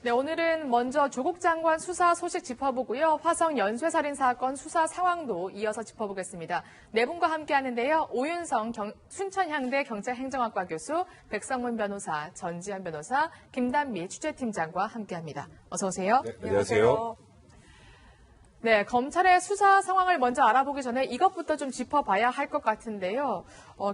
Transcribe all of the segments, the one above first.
네, 오늘은 먼저 조국 장관 수사 소식 짚어보고요. 화성 연쇄살인 사건 수사 상황도 이어서 짚어보겠습니다. 네 분과 함께 하는데요. 오윤성 순천향대 경찰행정학과 교수, 백성문 변호사, 전지현 변호사, 김단미 취재팀장과 함께합니다. 어서 오세요. 네, 안녕하세요. 네, 검찰의 수사 상황을 먼저 알아보기 전에 이것부터 좀 짚어봐야 할 것 같은데요.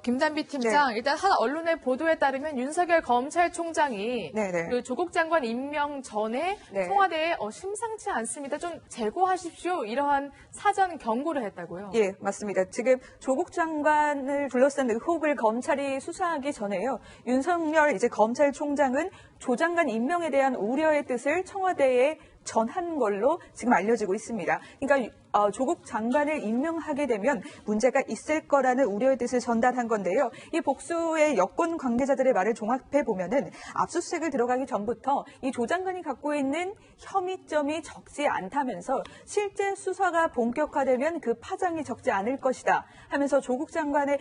김단비 팀장, 네. 일단 한 언론의 보도에 따르면 윤석열 검찰총장이 네네. 그 조국 장관 임명 전에 네. 청와대에 심상치 않습니다. 좀 재고하십시오. 이러한 사전 경고를 했다고요. 예, 맞습니다. 지금 조국 장관을 둘러싼 의혹을 검찰이 수사하기 전에요. 윤석열 검찰총장은 조 장관 임명에 대한 우려의 뜻을 청와대에 전한 걸로 지금 알려지고 있습니다. 그러니까 조국 장관을 임명하게 되면 문제가 있을 거라는 우려의 뜻을 전달한 건데요. 이 복수의 여권 관계자들의 말을 종합해 보면은 압수수색을 들어가기 전부터 이 조 장관이 갖고 있는 혐의점이 적지 않다면서 실제 수사가 본격화되면 그 파장이 적지 않을 것이다 하면서 조국 장관의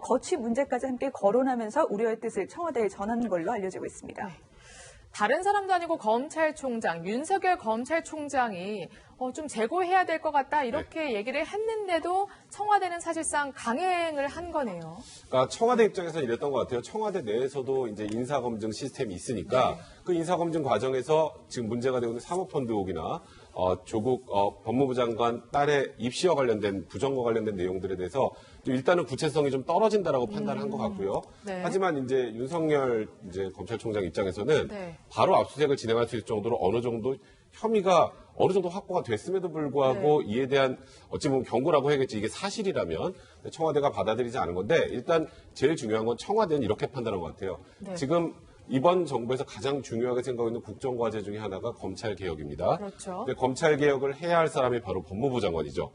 거취 문제까지 함께 거론하면서 우려의 뜻을 청와대에 전한 걸로 알려지고 있습니다. 네. 다른 사람도 아니고 검찰총장, 윤석열 검찰총장이 좀 재고해야 될 것 같다 이렇게 얘기를 했는데도 청와대는 사실상 강행을 한 거네요. 그러니까 청와대 입장에서는 이랬던 것 같아요. 청와대 내에서도 이제 인사검증 시스템이 있으니까 그 인사검증 과정에서 지금 문제가 되고 있는 사모펀드 의혹이나 조국 법무부 장관 딸의 입시와 관련된 부정과 관련된 내용들에 대해서 일단은 구체성이 좀 떨어진다라고 판단한 것 같고요. 네. 하지만 이제 윤석열 검찰총장 입장에서는 네. 바로 압수수색을 진행할 수 있을 정도로 어느 정도 혐의가 어느 정도 확보가 됐음에도 불구하고 이에 대한 어찌 보면 경고라고 해야겠지. 이게 사실이라면 청와대가 받아들이지 않은 건데 일단 제일 중요한 건 청와대는 이렇게 판단한 것 같아요. 네. 지금 이번 정부에서 가장 중요하게 생각하고 있는 국정과제 중에 하나가 검찰개혁입니다. 그렇죠. 근데 검찰개혁을 해야 할 사람이 바로 법무부 장관이죠.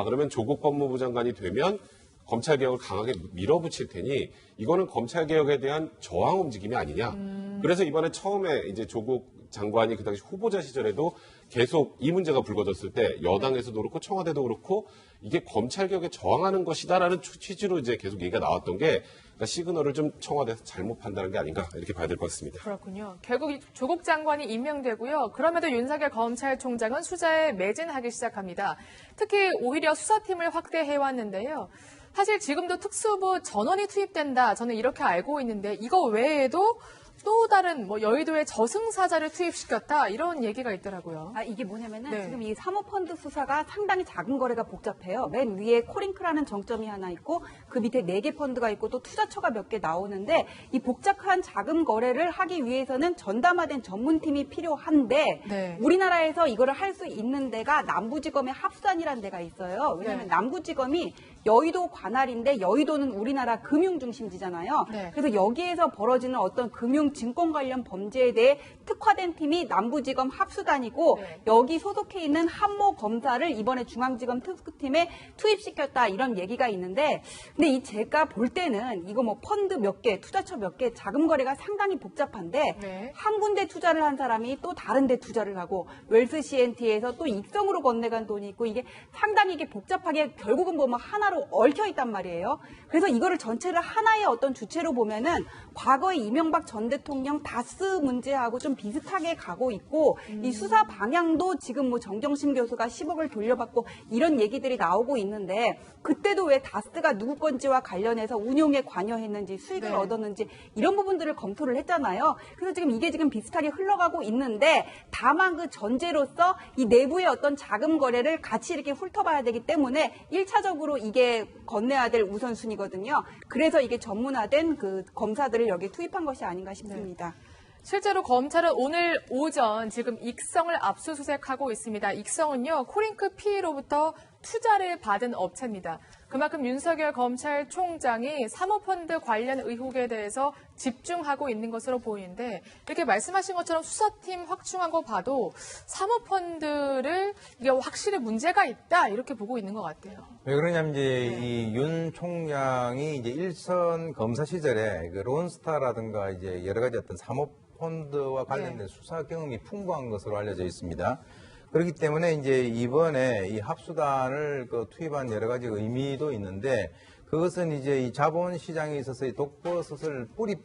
그러면 조국 법무부 장관이 되면 검찰개혁을 강하게 밀어붙일 테니 이거는 검찰개혁에 대한 저항 움직임이 아니냐. 그래서 이번에 처음에 이제 조국 장관이 그 당시 후보자 시절에도 계속 이 문제가 불거졌을 때 여당에서도 그렇고 청와대도 그렇고 이게 검찰개혁에 저항하는 것이다라는 취지로 이제 계속 얘기가 나왔던 게 그러니까 시그널을 좀 청와대에서 잘못 판단한 게 아닌가 이렇게 봐야 될 것 같습니다. 그렇군요. 결국 조국 장관이 임명되고요. 그럼에도 윤석열 검찰총장은 수사에 매진하기 시작합니다. 특히 오히려 수사팀을 확대해왔는데요. 사실 지금도 특수부 전원이 투입된다. 저는 이렇게 알고 있는데 이거 외에도 또 다른 여의도의 저승사자를 투입시켰다 이런 얘기가 있더라고요. 이게 뭐냐면은 네. 지금 이 사모펀드 수사가 상당히 자금 거래가 복잡해요. 맨 위에 코링크라는 정점이 하나 있고 그 밑에 4개 펀드가 있고 또 투자처가 몇 개 나오는데 이 복잡한 자금 거래를 하기 위해서는 전담화된 전문팀이 필요한데 네. 우리나라에서 이거를 할 수 있는 데가 남부지검의 합산이라는 데가 있어요. 왜냐하면 네. 남부지검이 여의도 관할인데 여의도는 우리나라 금융 중심지잖아요. 네. 그래서 여기에서 벌어지는 어떤 금융 증권 관련 범죄에 대해 특화된 팀이 남부지검 합수단이고 네. 여기 소속해 있는 한모 검사를 이번에 중앙지검 특수팀에 투입시켰다 이런 얘기가 있는데 근데 제가 볼 때는 이거 펀드 몇 개, 투자처 몇 개, 자금 거래가 상당히 복잡한데 네. 한 군데 투자를 한 사람이 또 다른 데 투자를 하고 웰스 CNT에서 또 익성으로 건네간 돈이 있고 이게 상당히 이게 복잡하게 결국은 보면 하나로 얽혀 있단 말이에요. 그래서 이거를 전체를 하나의 어떤 주체로 보면은 과거에 이명박 전 대통령 다스 문제하고 좀 비슷하게 가고 있고 이 수사 방향도 지금 정정심 교수가 10억을 돌려받고 이런 얘기들이 나오고 있는데 그때도 왜 다스가 누구 건지와 관련해서 운용에 관여했는지 수익을 네. 얻었는지 이런 부분들을 검토를 했잖아요. 그래서 지금 이게 지금 비슷하게 흘러가고 있는데 다만 그 전제로서 이 내부의 어떤 자금 거래를 같이 이렇게 훑어봐야 되기 때문에 1차적으로 이게 건네야 될 우선순위거든요. 그래서 이게 전문화된 그 검사들을 여기에 투입한 것이 아닌가 싶습니다. 실제로 검찰은 오늘 오전 지금 익성을 압수수색하고 있습니다. 익성은요, 코링크 P로부터 투자를 받은 업체입니다. 그만큼 윤석열 검찰총장이 사모펀드 관련 의혹에 대해서 집중하고 있는 것으로 보이는데 이렇게 말씀하신 것처럼 수사팀 확충한 거 봐도 사모펀드를 이게 확실히 문제가 있다 이렇게 보고 있는 것 같아요. 왜 그러냐면 이 윤 총장이 일선 검사 시절에 그 론스타라든가 여러 가지 어떤 사모펀드와 관련된 수사 경험이 풍부한 것으로 알려져 있습니다. 그렇기 때문에 이번에 이 합수단을 투입한 여러 가지 의미도 있는데 그것은 이제 이 자본시장에 있어서 이 독버섯을 뿌리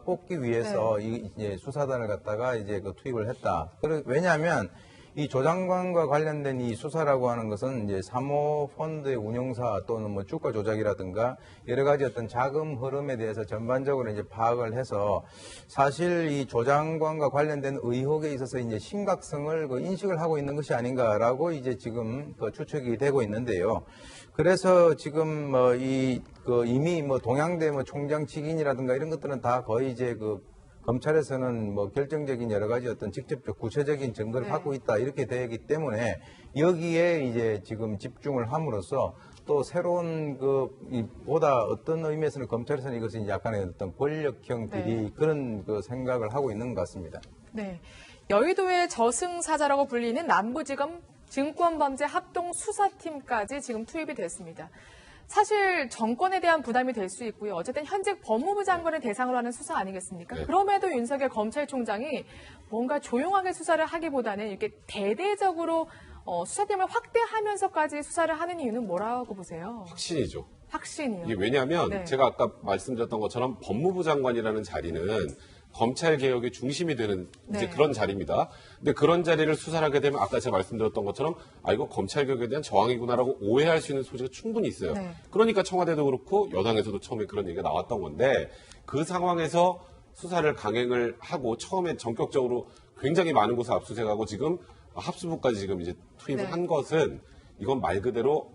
뽑기 위해서 이제 수사단을 갖다가 이제 그 투입을 했다. 왜냐하면 이 조장관과 관련된 이 수사라고 하는 것은 이제 사모펀드의 운용사 또는 뭐 주가 조작이라든가 여러 가지 어떤 자금 흐름에 대해서 전반적으로 이제 파악을 해서 사실 이 조장관과 관련된 의혹에 있어서 이제 심각성을 그 인식을 하고 있는 것이 아닌가라고 이제 지금 그 추측이 되고 있는데요. 그래서 지금 뭐 이미 뭐 동양대 뭐 총장 직인이라든가 이런 것들은 다 거의 이제 그 검찰에서는 뭐 결정적인 여러 가지 어떤 직접적 구체적인 증거를 갖고 있다 이렇게 되기 때문에 여기에 이제 지금 집중을 함으로써 또 새로운 보다 어떤 의미에서는 검찰에서는 이것은 약간의 어떤 권력형 비리 그런 그 생각을 하고 있는 것 같습니다. 네. 여의도의 저승사자라고 불리는 남부지검 증권범죄 합동수사팀까지 지금 투입이 됐습니다. 사실 정권에 대한 부담이 될 수 있고요. 어쨌든 현직 법무부 장관을 대상으로 하는 수사 아니겠습니까? 네. 그럼에도 윤석열 검찰총장이 뭔가 조용하게 수사를 하기보다는 이렇게 대대적으로 수사팀을 확대하면서까지 수사를 하는 이유는 뭐라고 보세요? 확신이죠. 확신이요. 이게 왜냐하면 네. 제가 아까 말씀드렸던 것처럼 법무부 장관이라는 자리는 검찰 개혁의 중심이 되는 이제 네. 그런 자리입니다. 근데 그런 자리를 수사를 하게 되면 아까 제가 말씀드렸던 것처럼 이거 검찰 개혁에 대한 저항이구나라고 오해할 수 있는 소지가 충분히 있어요. 네. 그러니까 청와대도 그렇고 여당에서도 처음에 그런 얘기가 나왔던 건데 그 상황에서 수사를 강행을 하고 처음에 전격적으로 굉장히 많은 곳을 압수수색하고 지금 합수부까지 지금 이제 투입을 네. 한 것은 이건 말 그대로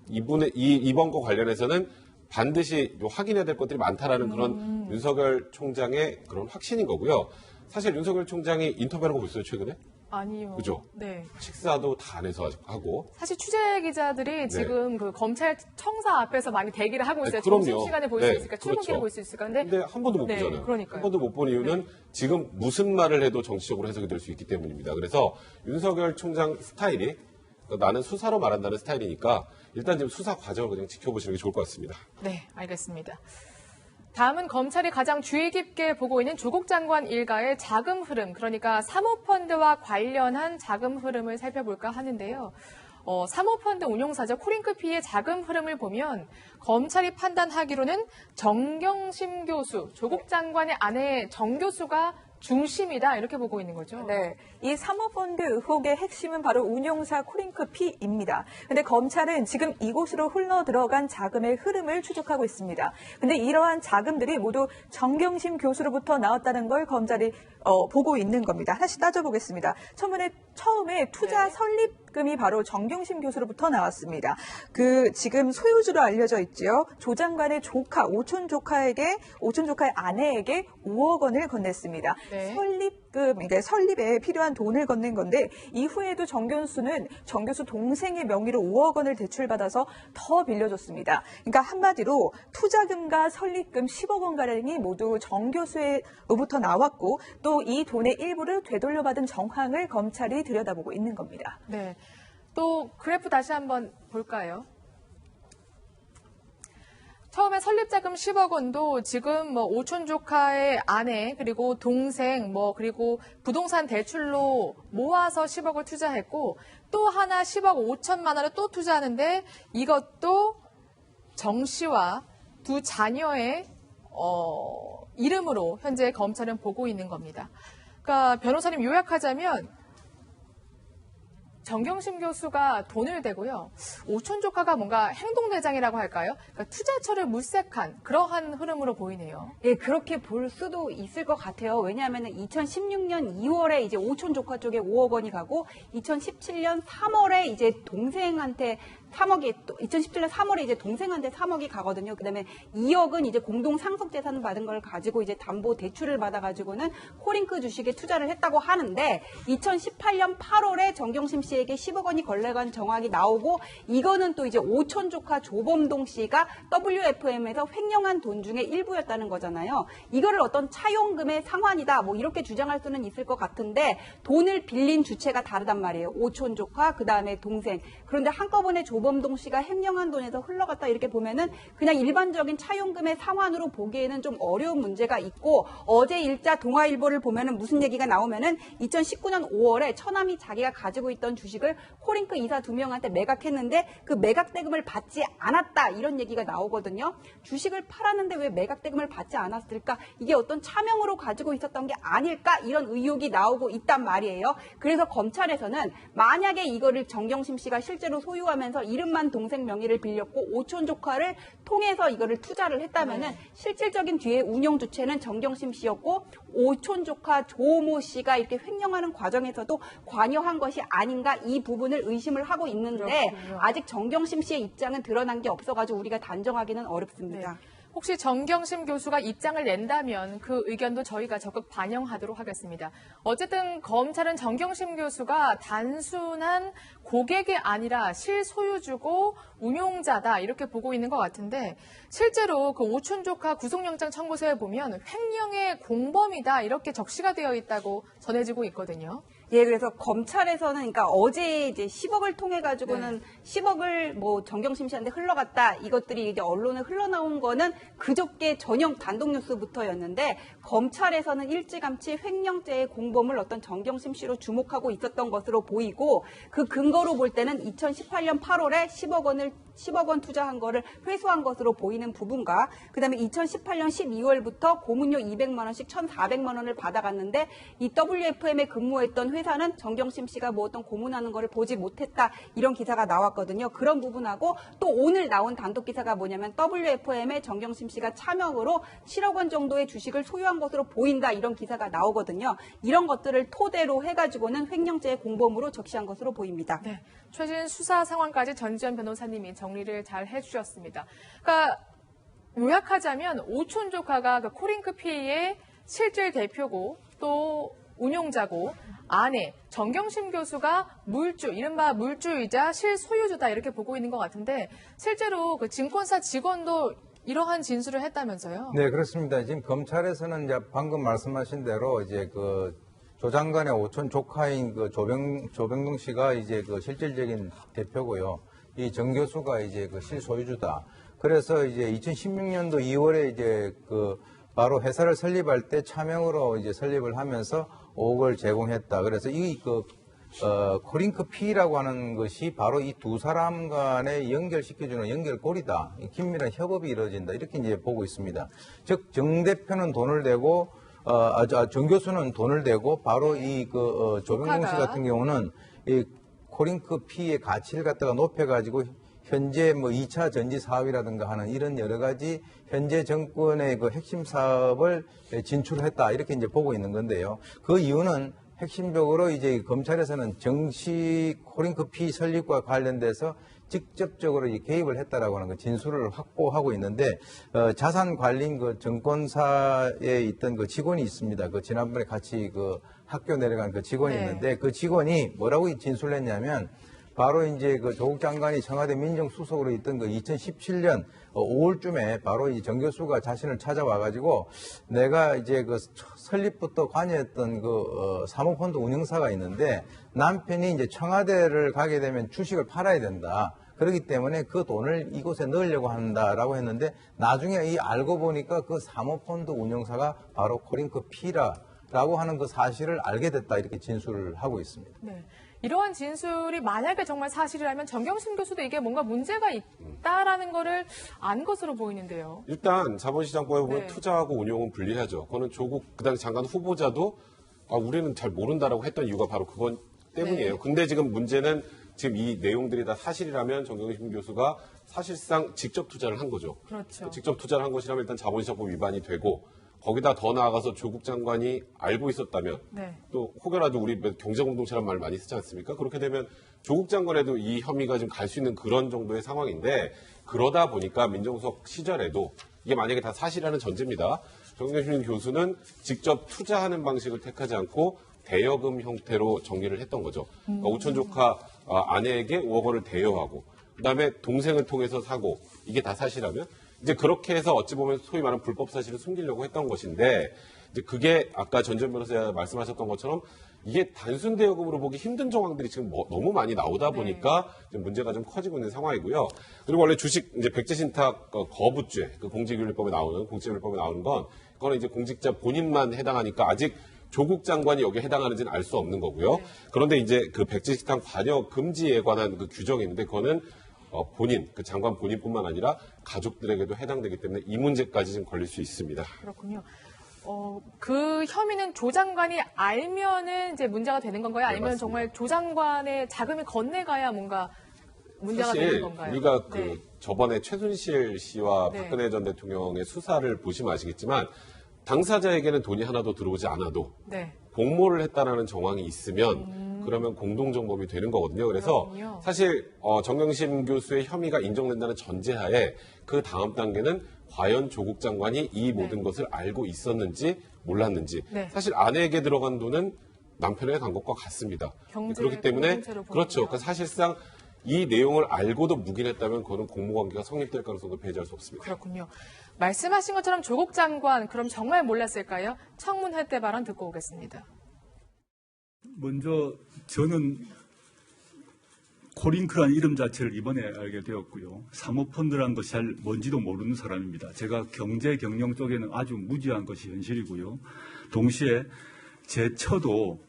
이번 거 관련해서는 반드시 확인해야 될 것들이 많다라는 그런 윤석열 총장의 그런 확신인 거고요. 사실 윤석열 총장이 인터뷰를 하고 있어요, 최근에. 아니요. 그죠? 네. 식사도 다 안에서 하고. 사실 취재 기자들이 지금 그 검찰청사 앞에서 많이 대기를 하고 있어요. 네, 그럼요. 점심시간에 볼 수 네, 있을까, 출근길에 그렇죠. 볼 수 있을까. 근데 한 번도 못 네, 보잖아요. 그러니까요. 한 번도 못 본 이유는 지금 무슨 말을 해도 정치적으로 해석이 될 수 있기 때문입니다. 그래서 윤석열 총장 스타일이 나는 수사로 말한다는 스타일이니까 일단 지금 수사 과정을 그냥 지켜보시는 게 좋을 것 같습니다. 네, 알겠습니다. 다음은 검찰이 가장 주의 깊게 보고 있는 조국 장관 일가의 자금 흐름, 그러니까 사모펀드와 관련한 자금 흐름을 살펴볼까 하는데요. 사모펀드 운용사죠. 코링크피의 자금 흐름을 보면 검찰이 판단하기로는 정경심 교수, 조국 장관의 아내 정 교수가 중심이다 이렇게 보고 있는 거죠. 네, 이 사모펀드 의혹의 핵심은 바로 운용사 코링크피입니다. 근데 검찰은 지금 이곳으로 흘러 들어간 자금의 흐름을 추적하고 있습니다. 근데 이러한 자금들이 모두 정경심 교수로부터 나왔다는 걸 검찰이 보고 있는 겁니다. 다시 따져보겠습니다. 처음에 투자 설립금이 바로 정경심 교수로부터 나왔습니다. 지금 소유주로 알려져 있죠. 조 장관의 조카, 오촌 조카의 아내에게 5억 원을 건넸습니다. 네. 그러니까 설립에 필요한 돈을 건넨 건데 이후에도 정 교수는 정 교수 동생의 명의로 5억 원을 대출받아서 더 빌려줬습니다. 그러니까 한마디로 투자금과 설립금 10억 원가량이 모두 정 교수로부터 나왔고 또 이 돈의 일부를 되돌려받은 정황을 검찰이 들여다보고 있는 겁니다. 네. 또 그래프 다시 한번 볼까요? 처음에 설립자금 10억 원도 지금 오촌 조카의 아내 그리고 동생 그리고 부동산 대출로 모아서 10억을 투자했고 또 하나 10억 5천만 원을 또 투자하는데 이것도 정 씨와 두 자녀의 이름으로 현재 검찰은 보고 있는 겁니다. 그러니까 변호사님 요약하자면 정경심 교수가 돈을 대고요. 오촌 조카가 뭔가 행동대장이라고 할까요? 그러니까 투자처를 물색한 그러한 흐름으로 보이네요. 예, 그렇게 볼 수도 있을 것 같아요. 왜냐하면 2016년 2월에 이제 오촌 조카 쪽에 5억 원이 가고 2017년 3월에 이제 동생한테 2017년 3월에 이제 동생한테 3억이 가거든요. 그다음에 2억은 이제 공동 상속 재산 받은 걸 가지고 이제 담보 대출을 받아가지고는 코링크 주식에 투자를 했다고 하는데 2018년 8월에 정경심 씨에게 10억 원이 걸레간 정황이 나오고 이거는 또 이제 오촌 조카 조범동 씨가 WFM에서 횡령한 돈 중에 일부였다는 거잖아요. 이거를 어떤 차용금의 상환이다 이렇게 주장할 수는 있을 것 같은데 돈을 빌린 주체가 다르단 말이에요. 오촌 조카 그다음에 동생. 그런데 한꺼번에 조범동 씨가 횡령한 돈에서 흘러갔다 이렇게 보면은 그냥 일반적인 차용금의 상환으로 보기에는 좀 어려운 문제가 있고 어제 일자 동아일보를 보면은 무슨 얘기가 나오면은 2019년 5월에 처남이 자기가 가지고 있던 주식을 코링크 이사 2명한테 매각했는데 그 매각 대금을 받지 않았다 이런 얘기가 나오거든요. 주식을 팔았는데 왜 매각 대금을 받지 않았을까? 이게 어떤 차명으로 가지고 있었던 게 아닐까? 이런 의혹이 나오고 있단 말이에요. 그래서 검찰에서는 만약에 이거를 정경심 씨가 실제로 소유하면서 이름만 동생 명의를 빌렸고 오촌 조카를 통해서 이거를 투자를 했다면은 실질적인 뒤에 운용 주체는 정경심 씨였고 오촌 조카 조모 씨가 이렇게 횡령하는 과정에서도 관여한 것이 아닌가 이 부분을 의심을 하고 있는데 그렇군요. 아직 정경심 씨의 입장은 드러난 게 없어가지고 우리가 단정하기는 어렵습니다. 네. 혹시 정경심 교수가 입장을 낸다면 그 의견도 저희가 적극 반영하도록 하겠습니다. 어쨌든 검찰은 정경심 교수가 단순한 고객이 아니라 실소유주고 운용자다 이렇게 보고 있는 것 같은데 실제로 그 오촌 조카 구속영장 청구서에 보면 횡령의 공범이다 이렇게 적시가 되어 있다고 전해지고 있거든요. 예, 그래서 검찰에서는 그러니까 어제 이제 10억을 통해 가지고는 10억을 뭐 정경심 씨한테 흘러갔다 이것들이 이제 언론에 흘러나온 거는 그저께 저녁 단독 뉴스부터였는데 검찰에서는 일찌감치 횡령죄의 공범을 어떤 정경심 씨로 주목하고 있었던 것으로 보이고 그 근거로 볼 때는 2018년 8월에 10억 원 투자한 거를 회수한 것으로 보이는 부분과 그다음에 2018년 12월부터 고문료 200만 원씩 1,400만 원을 받아갔는데 이 WFM에 근무했던 회사는 정경심 씨가 뭐 어떤 고문하는 거를 보지 못했다 이런 기사가 나왔거든요. 그런 부분하고 또 오늘 나온 단독 기사가 뭐냐면 WFM에 정경심 씨가 차명으로 7억 원 정도의 주식을 소유한 것으로 보인다 이런 기사가 나오거든요. 이런 것들을 토대로 해가지고는 횡령죄의 공범으로 적시한 것으로 보입니다. 네, 최신 수사 상황까지 전지현 변호사님이 정리를 잘 해주셨습니다. 그러니까 요약하자면 오촌 조카가 그 코링크 P의 실질 대표고 또 운용자고 아내 정경심 교수가 물주, 이른바 물주이자 실소유주다 이렇게 보고 있는 것 같은데 실제로 그 증권사 직원도 이러한 진술을 했다면서요? 네, 그렇습니다. 지금 검찰에서는 이제 방금 말씀하신 대로 이제 그 조 장관의 오촌 조카인 그 조병동 씨가 이제 그 실질적인 대표고요. 이 정 교수가 이제 그 실소유주다. 그래서 이제 2016년도 2월에 이제 그 바로 회사를 설립할 때 차명으로 이제 설립을 하면서 5억을 제공했다. 그래서 코링크 P라고 하는 것이 바로 이 두 사람 간에 연결시켜주는 연결고리다. 긴밀한 협업이 이루어진다. 이렇게 이제 보고 있습니다. 즉, 정 대표는 돈을 대고, 정 교수는 돈을 대고, 바로 조병동 씨 같은 경우는 이 코링크 P의 가치를 갖다가 높여가지고 현재 뭐 2차 전지 사업이라든가 하는 이런 여러 가지 현재 정권의 그 핵심 사업을 진출했다. 이렇게 이제 보고 있는 건데요. 그 이유는 핵심적으로 이제 검찰에서는 정시 코링크 P 설립과 관련돼서 직접적으로 개입을 했다라고 하는 그 진술을 확보하고 있는데 자산 관리인 그 정권사에 있던 그 직원이 있습니다. 그 지난번에 같이 그 학교 내려간 그 직원이 네. 있는데 그 직원이 뭐라고 진술했냐면 바로 이제 그 조국 장관이 청와대 민정수석으로 있던 그 2017년 5월쯤에 바로 이 정 교수가 자신을 찾아와가지고 내가 이제 그 설립부터 관여했던 그 사모펀드 운영사가 있는데 남편이 이제 청와대를 가게 되면 주식을 팔아야 된다. 그렇기 때문에 그 돈을 이곳에 넣으려고 한다라고 했는데 나중에 알고 보니까 그 사모펀드 운영사가 바로 코링크 P라고 하는 그 사실을 알게 됐다. 이렇게 진술을 하고 있습니다. 네. 이러한 진술이 만약에 정말 사실이라면 정경심 교수도 이게 뭔가 문제가 있다라는 거를 안 것으로 보이는데요. 일단 자본시장법에 보면 네. 투자하고 운용은 분리하죠. 그거는 조국 그다음에 장관 후보자도 우리는 잘 모른다라고 했던 이유가 바로 그건 때문이에요. 네. 근데 지금 문제는 지금 이 내용들이 다 사실이라면 정경심 교수가 사실상 직접 투자를 한 거죠. 그렇죠. 직접 투자를 한 것이라면 일단 자본시장법 위반이 되고 거기다 더 나아가서 조국 장관이 알고 있었다면 네. 또 혹여라도 우리 경제공동체란 말 많이 쓰지 않습니까? 그렇게 되면 조국 장관에도 이 혐의가 좀 갈 수 있는 그런 정도의 상황인데 그러다 보니까 민정수석 시절에도 이게 만약에 다 사실이라는 전제입니다. 정경심 교수는 직접 투자하는 방식을 택하지 않고 대여금 형태로 정리를 했던 거죠. 그러니까 오촌 조카 아내에게 5억 원을 대여하고 그다음에 동생을 통해서 사고 이게 다 사실이라면 이제 그렇게 해서 어찌 보면 소위 말하는 불법 사실을 숨기려고 했던 것인데 이제 그게 아까 전지현 변호사가 말씀하셨던 것처럼 이게 단순 대여금으로 보기 힘든 정황들이 지금 너무 많이 나오다 보니까 좀 문제가 좀 커지고 있는 상황이고요. 그리고 원래 주식 이제 백지신탁 거부죄, 그 공직윤리법에 나오는 건 그거는 이제 공직자 본인만 해당하니까 아직 조국 장관이 여기에 해당하는지는 알 수 없는 거고요. 그런데 이제 그 백지식당 관여 금지에 관한 그 규정이 있는데 그거는 본인, 그 장관 본인뿐만 아니라 가족들에게도 해당되기 때문에 이 문제까지 좀 걸릴 수 있습니다. 그렇군요. 그 혐의는 조 장관이 알면은 이제 문제가 되는 건가요? 아니면 맞습니다. 정말 조 장관의 자금이 건네가야 뭔가 문제가 되는 사실 건가요? 우리가 네. 저번에 최순실 씨와 네. 박근혜 전 대통령의 수사를 보시면 아시겠지만 당사자에게는 돈이 하나도 들어오지 않아도 네. 공모를 했다라는 정황이 있으면 그러면 공동정범이 되는 거거든요. 그래서 그렇군요. 사실 정경심 교수의 혐의가 인정된다는 전제하에 그 다음 단계는 과연 조국 장관이 이 모든 것을 알고 있었는지 몰랐는지 네. 사실 아내에게 들어간 돈은 남편에게 간 것과 같습니다. 경제 그렇기 때문에 공동체로 보는군요. 그렇죠. 그러니까 사실상 이 내용을 알고도 묵인했다면 그거는 공모관계가 성립될 가능성도 배제할 수 없습니다. 그렇군요. 말씀하신 것처럼 조국 장관 그럼 정말 몰랐을까요? 청문회 때 발언 듣고 오겠습니다. 먼저 저는 코링크라는 이름 자체를 이번에 알게 되었고요. 사모펀드라는 것이 잘 뭔지도 모르는 사람입니다. 제가 경제 경영 쪽에는 아주 무지한 것이 현실이고요. 동시에 제 처도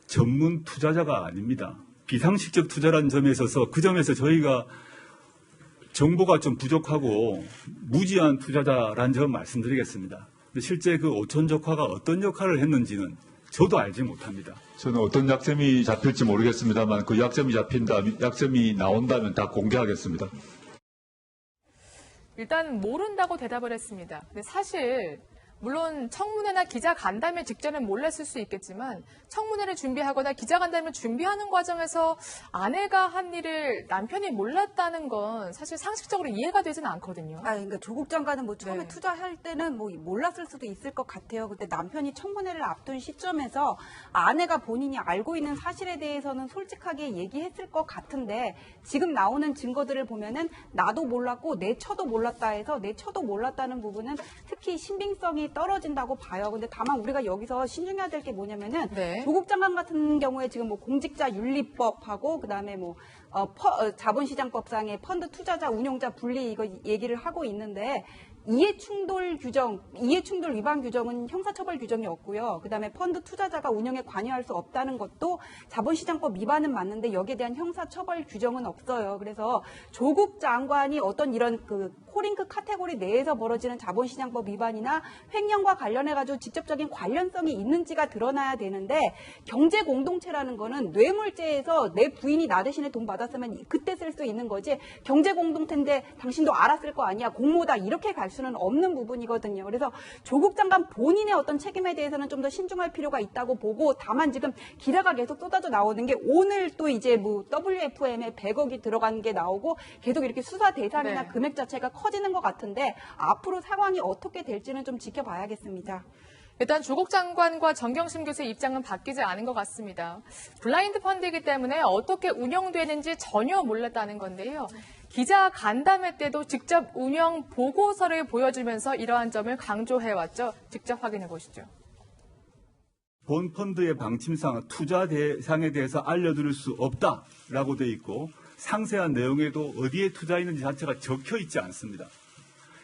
전문 투자자가 아닙니다. 비상식적 투자라는 점에 있어서 그 점에서 저희가 정보가 좀 부족하고 무지한 투자자라는 점 말씀드리겠습니다. 근데 실제 그 오천적화가 어떤 역할을 했는지는 저도 알지 못합니다. 저는 어떤 약점이 잡힐지 모르겠습니다만 그 약점이 약점이 나온다면 다 공개하겠습니다. 일단 모른다고 대답을 했습니다. 근데 사실 물론 청문회나 기자간담회 직전엔 몰랐을 수 있겠지만 청문회를 준비하거나 기자간담회를 준비하는 과정에서 아내가 한 일을 남편이 몰랐다는 건 사실 상식적으로 이해가 되지는 않거든요. 그러니까 조국 장관은 뭐 처음에 네. 투자할 때는 뭐 몰랐을 수도 있을 것 같아요. 근데 남편이 청문회를 앞둔 시점에서 아내가 본인이 알고 있는 사실에 대해서는 솔직하게 얘기했을 것 같은데 지금 나오는 증거들을 보면은 나도 몰랐고 내 처도 몰랐다 해서 내 처도 몰랐다는 부분은 특히 신빙성이 떨어진다고 봐요. 근데 다만 우리가 여기서 신중해야 될 게 뭐냐면은 네. 조국 장관 같은 경우에 지금 뭐 공직자윤리법하고 그다음에 뭐 자본시장법상의 펀드 투자자 운용자 분리 이거 얘기를 하고 있는데 이해충돌 위반 규정은 형사처벌 규정이 없고요. 그다음에 펀드 투자자가 운영에 관여할 수 없다는 것도 자본시장법 위반은 맞는데 여기에 대한 형사처벌 규정은 없어요. 그래서 조국 장관이 어떤 이런 그 코링크 카테고리 내에서 벌어지는 자본시장법 위반이나 횡령과 관련해가지고 직접적인 관련성이 있는지가 드러나야 되는데 경제 공동체라는 거는 뇌물죄에서 내 부인이 나 대신에 돈 받았으면 그때 쓸 수 있는 거지 경제 공동체인데 당신도 알았을 거 아니야 공모다 이렇게 갈 수는 없는 부분이거든요. 그래서 조국 장관 본인의 어떤 책임에 대해서는 좀 더 신중할 필요가 있다고 보고 다만 지금 기사가 계속 쏟아져 나오는 게 오늘 또 이제 뭐 WFM에 100억이 들어간 게 나오고 계속 이렇게 수사 대상이나 네. 금액 자체가 커지는 것 같은데 앞으로 상황이 어떻게 될지는 좀 지켜봐야겠습니다. 일단 조국 장관과 정경심 교수의 입장은 바뀌지 않은 것 같습니다. 블라인드 펀드이기 때문에 어떻게 운영되는지 전혀 몰랐다는 건데요. 기자 간담회 때도 직접 운영 보고서를 보여주면서 이러한 점을 강조해왔죠. 직접 확인해 보시죠. 본 펀드의 방침상 투자 대상에 대해서 알려드릴 수 없다라고 돼 있고 상세한 내용에도 어디에 투자했는지 자체가 적혀 있지 않습니다.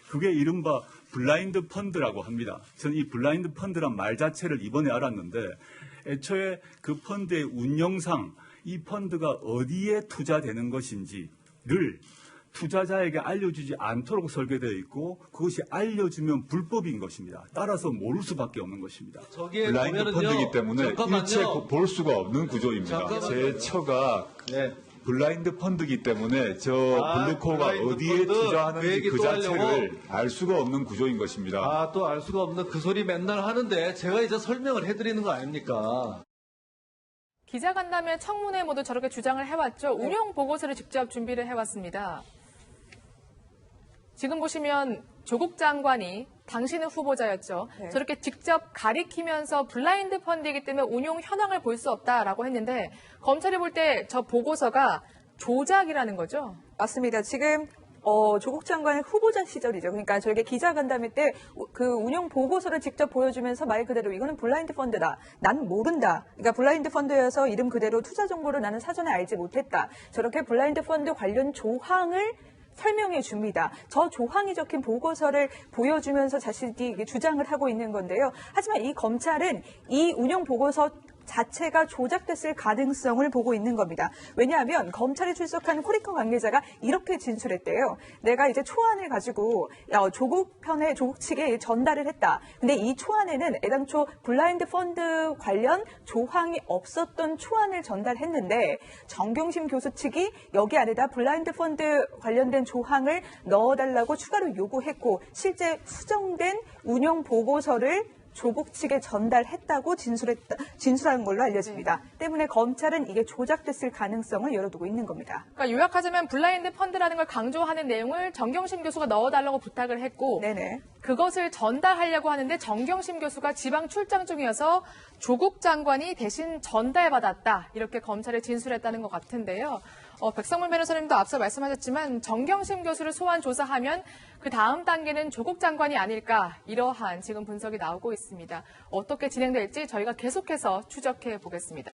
그게 이른바 블라인드 펀드라고 합니다. 저는 이 블라인드 펀드란 말 자체를 이번에 알았는데 애초에 그 펀드의 운영상 이 펀드가 어디에 투자되는 것인지를 투자자에게 알려주지 않도록 설계되어 있고 그것이 알려주면 불법인 것입니다. 따라서 모를 수밖에 없는 것입니다. 블라인드 펀드이기 때문에 일체 볼 수가 없는 구조입니다. 제 처가 블라인드 펀드이기 때문에 저 블루코가 어디에 투자하는지 그 자체를 알 수가 없는 구조인 것입니다. 또 알 수가 없는 그 소리 맨날 하는데 제가 이제 설명을 해드리는 거 아닙니까? 기자간담회 청문회 모두 저렇게 주장을 해왔죠. 운영 보고서를 직접 준비를 해왔습니다. 지금 보시면 조국 장관이 당신은 후보자였죠. 네. 저렇게 직접 가리키면서 블라인드 펀드이기 때문에 운용 현황을 볼 수 없다라고 했는데 검찰이 볼 때 저 보고서가 조작이라는 거죠. 맞습니다. 지금 조국 장관의 후보자 시절이죠. 그러니까 저에게 기자간담회 때 그 운영 보고서를 직접 보여주면서 말 그대로 이거는 블라인드 펀드다. 난 모른다. 그러니까 블라인드 펀드여서 이름 그대로 투자 정보를 나는 사전에 알지 못했다. 저렇게 블라인드 펀드 관련 조항을 설명해 줍니다. 저 조항이 적힌 보고서를 보여주면서 자신이 주장을 하고 있는 건데요. 하지만 이 검찰은 이 운영 보고서 자체가 조작됐을 가능성을 보고 있는 겁니다. 왜냐하면 검찰에 출석한 코리커 관계자가 이렇게 진술했대요. 내가 이제 초안을 가지고 조국 측에 전달을 했다. 근데 이 초안에는 애당초 블라인드 펀드 관련 조항이 없었던 초안을 전달했는데 정경심 교수 측이 여기 안에다 블라인드 펀드 관련된 조항을 넣어달라고 추가로 요구했고 실제 수정된 운영 보고서를 조국 측에 전달했다고 진술한 걸로 알려집니다. 때문에 검찰은 이게 조작됐을 가능성을 열어두고 있는 겁니다. 그러니까 요약하자면 블라인드 펀드라는 걸 강조하는 내용을 정경심 교수가 넣어달라고 부탁을 했고 네네. 그것을 전달하려고 하는데 정경심 교수가 지방 출장 중이어서 조국 장관이 대신 전달받았다. 이렇게 검찰에 진술했다는 것 같은데요. 백성문 변호사님도 앞서 말씀하셨지만 정경심 교수를 소환 조사하면 그 다음 단계는 조국 장관이 아닐까 이러한 지금 분석이 나오고 있습니다. 어떻게 진행될지 저희가 계속해서 추적해 보겠습니다.